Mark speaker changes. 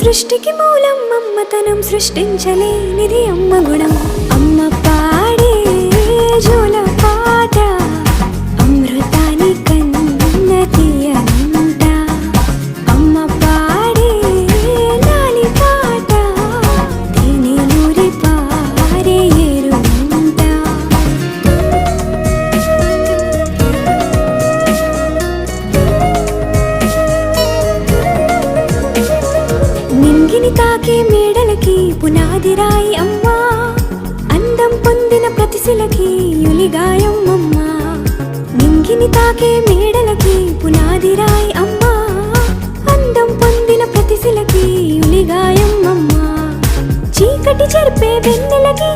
Speaker 1: సృష్టికి మూలం మమ్మతనం సృష్టించలేనిది అమ్మ గుణం. అమ్మ పాడే జోల పాట అమృతాని కన్న తీయనంట. అమ్మ పాడే లాలి పాట తేనెలూరి పారే ఏరునంట. నింగిని తాకే మేడలకి పునాది రాయి అమ్మా, అందం పొందిన ప్రతిశిలకి యులిగాయం అమ్మా. నింగిని తాకే మేడలకి పునాది రాయి అమ్మా, అందం పొందిన ప్రతిశిలకి యులిగాయం అమ్మా. చీకటి చెరిపే వెన్నెలకి